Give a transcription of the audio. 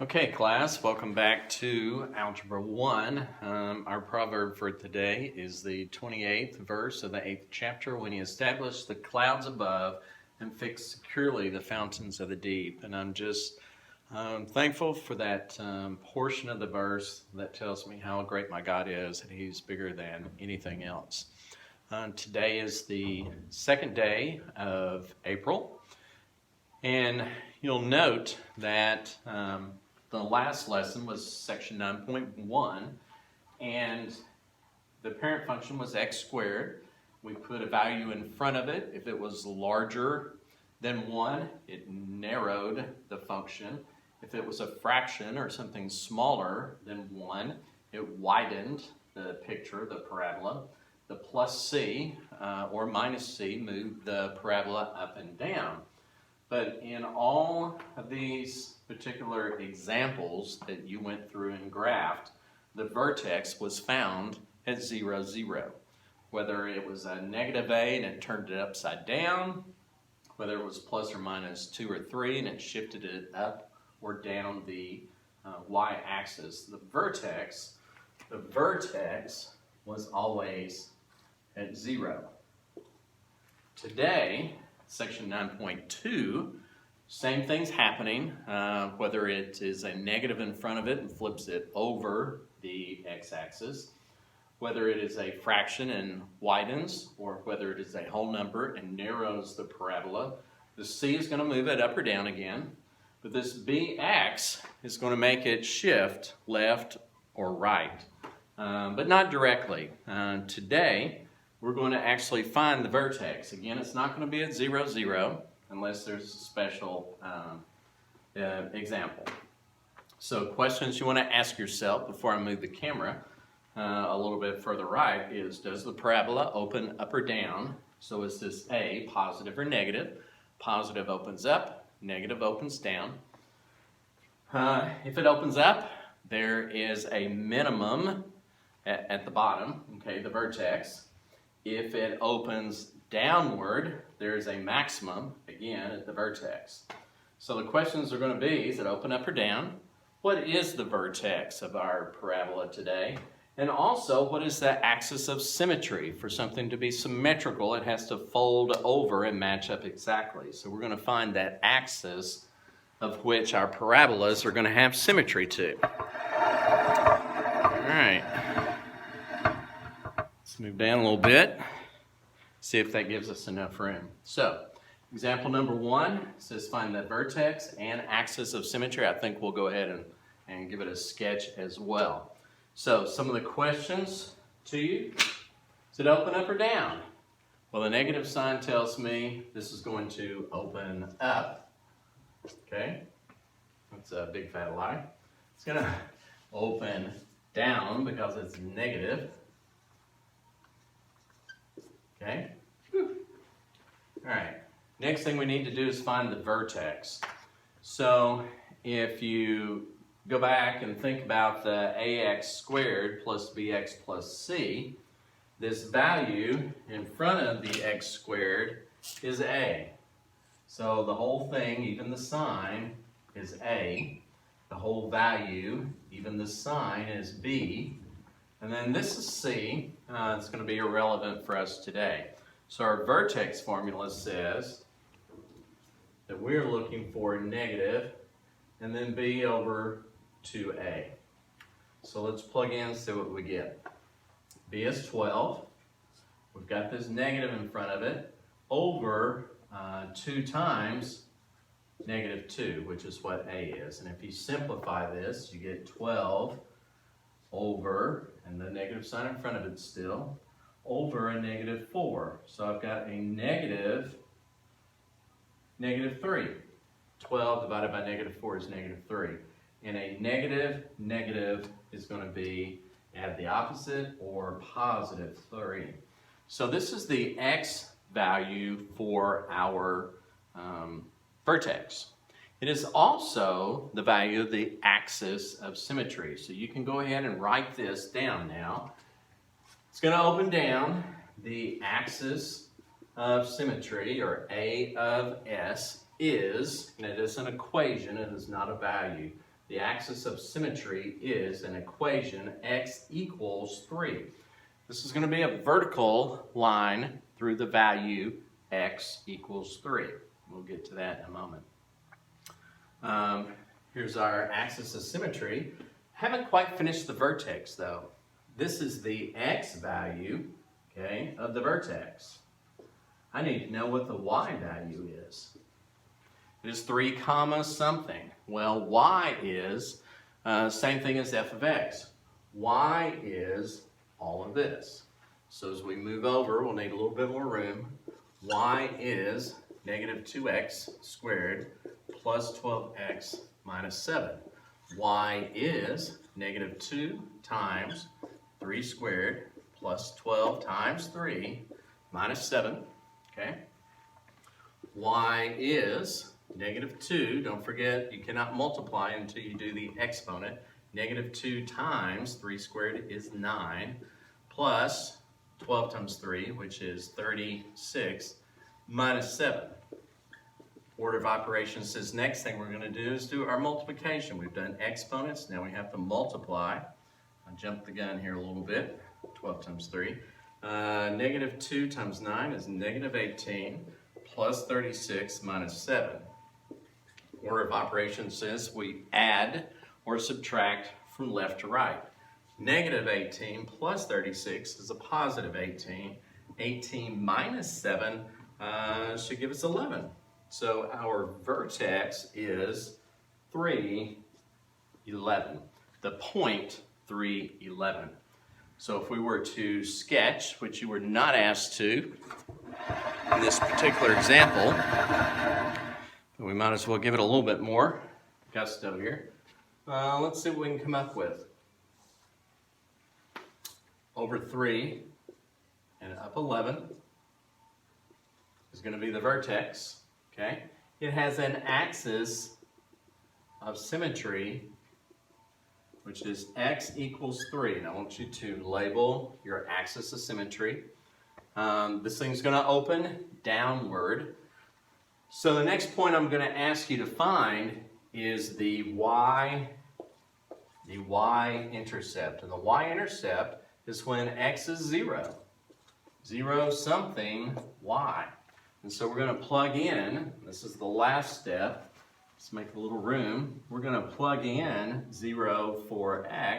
Okay, class, welcome back to Algebra 1. Our proverb for today is the 28th verse of the 8th chapter. When he established the clouds above and fixed securely the fountains of the deep. And I'm just thankful for that portion of the verse that tells me how great my God is, and he's bigger than anything else. Today is the second day of April, and you'll note that the last lesson was section 9.1, and the parent function was x squared. We put a value in front of it. If it was larger than 1, it narrowed the function. If it was a fraction or something smaller than 1, it widened the picture, the parabola. The plus c or minus c moved the parabola up and down. But in all of these particular examples that you went through and graphed, the vertex was found at 0, 0. Whether it was a negative a and it turned it upside down, whether it was plus or minus 2 or 3 and it shifted it up or down the y-axis, the vertex was always at 0. Today, section 9.2, same thing's happening, whether it is a negative in front of it and flips it over the x-axis, whether it is a fraction and widens, or whether it is a whole number and narrows the parabola. The c is going to move it up or down again, but this bx is going to make it shift left or right, but not directly. Today, we're going to actually find the vertex. Again, it's not going to be at 0, 0 unless there's a special example. So questions you want to ask yourself before I move the camera a little bit further right is, does the parabola open up or down? So is this A positive or negative? Positive opens up, negative opens down. If it opens up, there is a minimum at the bottom, okay, the vertex. If it opens downward, there's a maximum, again, at the vertex. So the questions are going to be, is it open up or down? What is the vertex of our parabola today? And also, what is the axis of symmetry? For something to be symmetrical, it has to fold over and match up exactly. So we're going to find that axis of which our parabolas are going to have symmetry to. All right. Let's move down a little bit, see if that gives us enough room. So, example number 1 says find the vertex and axis of symmetry. I think we'll go ahead and give it a sketch as well. So, some of the questions to you. Does it open up or down? Well, the negative sign tells me this is going to open up. Okay? That's a big fat lie. It's going to open down because it's negative. Okay? All right. Next thing we need to do is find the vertex. So if you go back and think about the ax squared plus bx plus c, this value in front of the x squared is a. So the whole thing, even the sign, is a. The whole value, even the sign, is b. And then this is c. It's going to be irrelevant for us today. So our vertex formula says that we're looking for negative and then b over 2a. So let's plug in and see what we get. B is 12. We've got this negative in front of it over 2 times negative 2, which is what a is. And if you simplify this, you get 12 over, and the negative sign in front of it still, over a negative 4. So I've got a negative 3. 12 divided by negative 4 is negative 3. And a negative is going to be at the opposite or positive 3. So this is the x value for our vertex. It is also the value of the axis of symmetry. So you can go ahead and write this down now. It's going to open down. The axis of symmetry, or A of S, is, and it is an equation, it is not a value, the axis of symmetry is an equation x equals 3. This is going to be a vertical line through the value x equals 3. We'll get to that in a moment. Here's our axis of symmetry. Haven't quite finished the vertex though. This is the x value, okay, of the vertex. I need to know what the y value is. It is 3 comma something. Well, y is same thing as f of x. Y is all of this. So as we move over, we'll need a little bit more room. Y is negative 2x squared plus 12x minus 7. Y is negative 2 times 3 squared plus 12 times 3 minus 7. Okay? Y is negative 2. Don't forget, you cannot multiply until you do the exponent. Negative 2 times 3 squared is 9 plus 12 times 3, which is 36, minus 7. Order of operations says next thing we're going to do is do our multiplication. We've done exponents, now we have to multiply. I jumped the gun here a little bit. 12 times 3. Negative 2 times 9 is negative 18 plus 36 minus 7. Order of operations says we add or subtract from left to right. Negative 18 plus 36 is a positive 18. 18 minus 7 should give us 11. So our vertex is 3, 11. The point 3, 11. So if we were to sketch, which you were not asked to in this particular example, we might as well give it a little bit more gusto here. Let's see what we can come up with. Over 3 and up 11 is going to be the vertex. Okay? It has an axis of symmetry, which is x equals 3. And I want you to label your axis of symmetry. This thing's going to open downward. So the next point I'm going to ask you to find is the y-intercept. And the y-intercept is when x is 0. 0 something y. And so we're going to plug in, this is the last step, let's make a little room. We're going to plug in 0 for x.